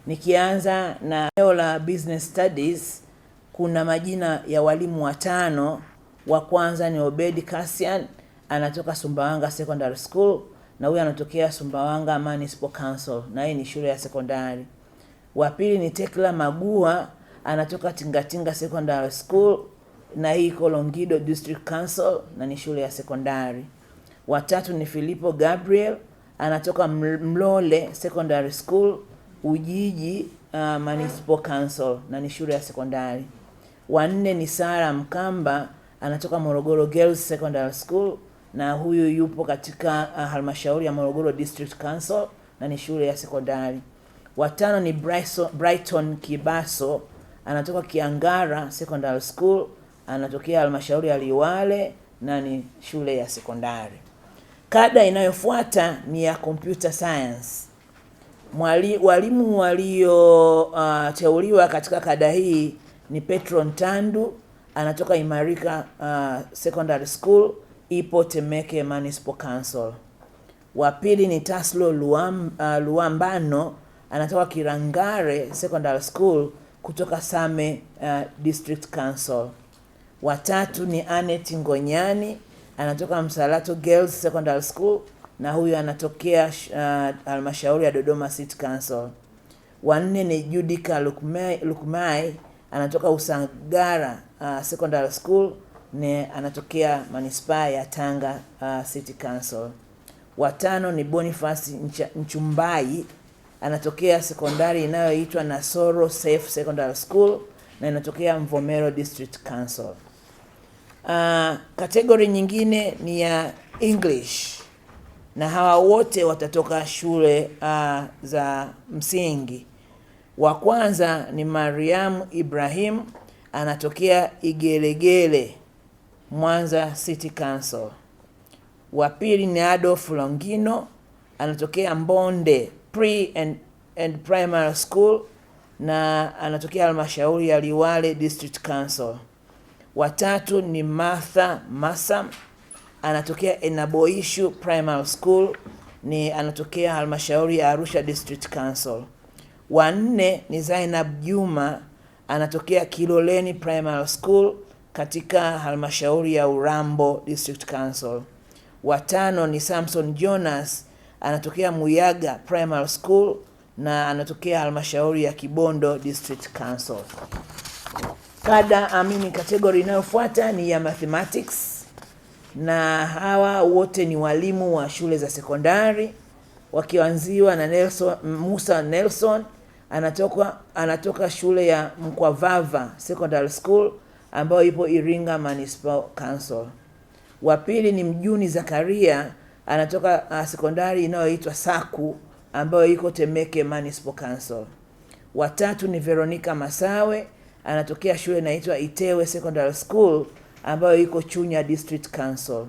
Nikianza na eneo la business studies, kuna majina ya walimu 5. Wa kwanza ni Obedi Cassian, anatoka Sumbawanga Secondary School, na huyu anatokea Sumbawanga Municipal Council, na hii ni shule ya sekondari. Wa pili ni Tekla Magua, anatoka Tingatinga Secondary School, na hii iko Longido District Council, na ni shule ya sekondari. Wa tatu ni Filipo Gabriel, anatoka Mlole Secondary School, Ujiji Municipal Council, na ni shule ya sekondari. Wa nne ni Sara Mkamba, anatoka Morogoro Girls Secondary School, na huyu yupo katika halmashauri ya Morogoro District Council, na ni shule ya sekondari. Wa tano ni Brighton Kibaso, anatoka Kiangara Secondary School, anatokea halmashauri ya Liwale, na ni shule ya sekondari. Kada inayofuata ni ya computer science. Walimu walioteuliwa katika kada hii ni Petro Ntandu, anatoka Imarika Secondary School, ipo Temeke Municipal Council. Wa pili ni Taslo Luambano, anatoka Kirangare Secondary School kutoka Same District Council. Wa tatu ni Anet Ngonyani, anatoka Msalato Girls Secondary School, na huyu anatokea halmashauri ya Dodoma City Council. Wa nne ni Judika Lukmai, anatoka Usagara Secondary School, ne anatokea manispaa ya Tanga City Council. Wa tano ni Boniface Nchumbai, anatokea sekondari inayoitwa Nasoro Safe Secondary School, na inatokea Mvomero District Council. Kategori nyingine ni ya English, na hawa wote watatoka shule za msingi. Wa kwanza ni Mariam Ibrahim, anatokea Igelegele Mwanza City Council. Wa pili ni Adolf Longino, anatokea Mbonde Pre and Primary School, na anatokea halmashauri ya Liwale District Council. Wa tatu ni Martha Masam, anatokea Enaboishu Primary School, ni anatokea halmashauri ya Arusha District Council. Wa nne ni Zainab Juma, anatokea Kiloleni Primary School katika halmashauri ya Urambo District Council. Wa tano ni Samson Jonas, anatokea Muyaga Primary School, na anatokea halmashauri ya Kibondo District Council. Kategori inayofuata ni ya mathematics, na hawa wote ni walimu wa shule za sekondari, wakianziwa na Musa Nelson, anatoka shule ya Mkwavava Secondary School ambayo ipo Iringa Municipal Council. Wa pili ni Mjuni Zakaria, anatoka sekondari inayoitwa Saku ambayo iko Temeke Municipal Council. Wa tatu ni Veronica Masawe, anatokea shule inaitwa Itewe Secondary School ambayo iko Chunya District Council.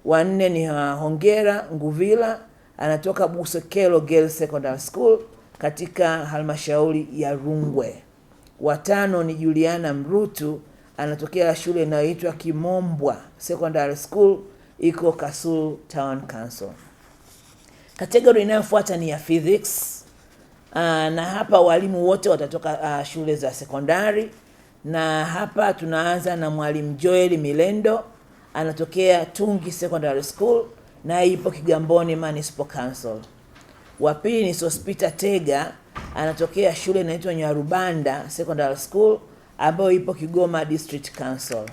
Wa nne ni Hongera Nguvila, anatoka Busekelo Girls Secondary School katika halmashauri ya Rungwe. Wa tano ni Juliana Mrutu, anatokea shule inayoitwa Kimombwa Secondary School, iko Kasulu Town Council. Kategori inayofuata ni ya physics, na hapa walimu wote watatoka shule za sekondari, na hapa tunaanza na mwalimu Joel Milendo, anatokea Tungi Secondary School, na ipo Kigamboni Municipal Council. Wa pili ni Sospita Tega, anatokea shule inaitwa Nyarubanda Secondary School ambayo ipo Kigoma District Council.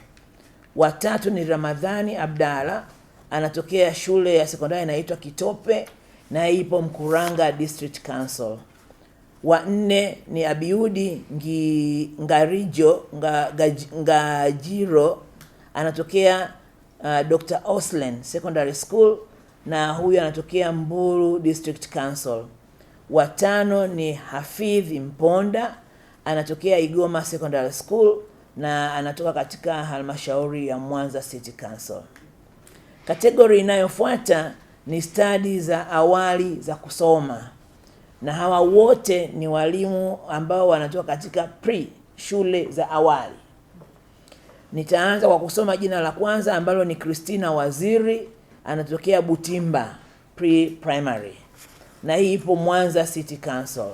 Wa tatu ni Ramadhani Abdalla, anatokea shule ya sekondari inaitwa Kitope, na ipo Mkuranga District Council. Wa nne ni Abiudi Ngajiro, anatokea Dr. Oslen Secondary School, na huyu anatokea Mbulu District Council. Wa tano ni Hafidh Mponda, anatokea Igoma Secondary School, na anatoka katika halmashauri ya Mwanza City Council. Kategori inayofuata ni stadi za awali za kusoma, na hawa wote ni walimu ambao wanatoka katika pre shule za awali. Nitaanza kwa kusoma jina la kwanza ambalo ni Christina Waziri, anatokea Butimba Pre-Primary, na hii ipo Mwanza City Council.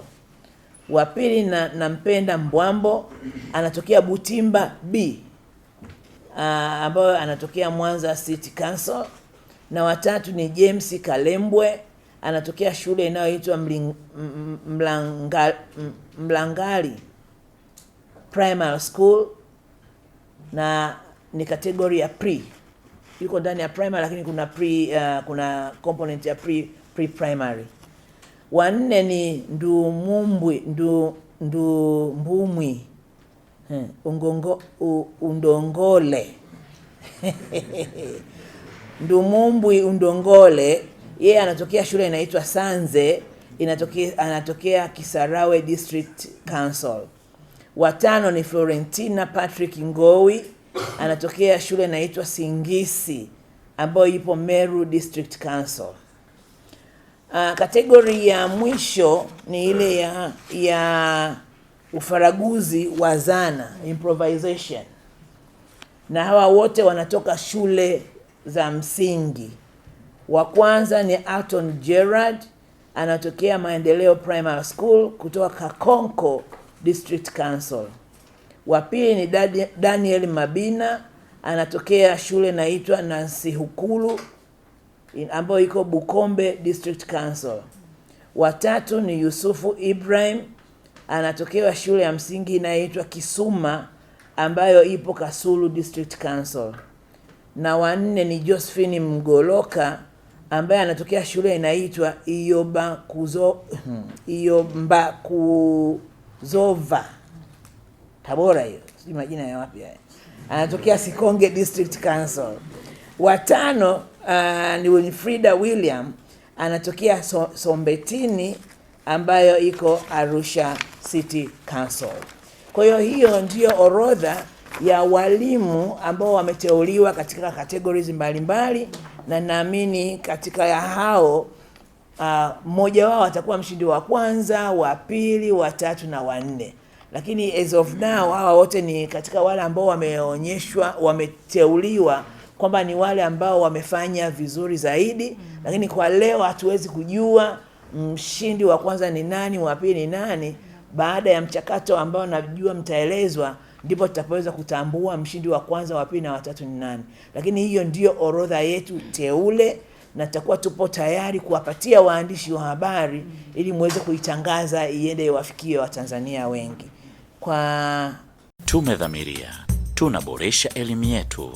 Wa pili Nampenda Mbwambo anatokea Butimba B, ambayo anatokea Mwanza City Council. Na watatu ni James Kalembwe anatokea shule inayoitwa Mlangali Primary School, na ni kategoria ya pre. Yuko ndani ya primary lakini kuna kuna component ya pre primary. Wa nne ni Ndumbumwi Undongole Ndumumbwi Undongole, yeye anatokea shule inaitwa Sanze, anatokea Kisarawe District Council. Wa tano ni Florentina Patrick Ngowi anatokea shule inaitwa Singisi ambayo ipo Meru District Council. Kategori ya mwisho ni ile ya ufaraguzi wa zana, improvisation, na hawa wote wanatoka shule za msingi. Wa kwanza ni Alton Gerard anatokea Maendeleo Primary School kutoka Kakonko District Council. Wa pili ni Daniel Mabina anatokea shule inaitwa Nansihukulu ambayo iko Bukombe District Council. Wa tatu ni Yusufu Ibrahim anatokea shule ya msingi inaitwa Kisuma ambayo ipo Kasulu District Council. Na wa nne ni Josephine Mgoloka ambaye anatokea shule inaitwa Iyombakuzova Tabora, hiyo si majina ya wapi haya, anatokea Sikonge District Council. Wa tano ni Winfrida William anatokea Sombetini ambayo iko Arusha City Council. Kwa hiyo ndio orodha ya walimu ambao wameteuliwa katika categories mbalimbali, na naamini katika ya hao mmoja wao atakuwa mshindi wa kwanza, wa pili, wa tatu na wa nne. Lakini as of now hawa wote ni katika wale ambao wameteuliwa kwamba ni wale ambao wamefanya vizuri zaidi, lakini kwa leo hatuwezi kujua mshindi wa kwanza ni nani, wa pili ni nani. Baada ya mchakato ambao najua mtaelezwa, ndipo tutapoweza kutambua mshindi wa kwanza, wa pili na watatu ni nani. Lakini hiyo ndio orodha yetu teule, na tutakuwa tupo tayari kuwapatia waandishi wa habari ili muweze kuitangaza iende iwafikie Watanzania wengi. Tumedhamiria tunaboresha elimu yetu.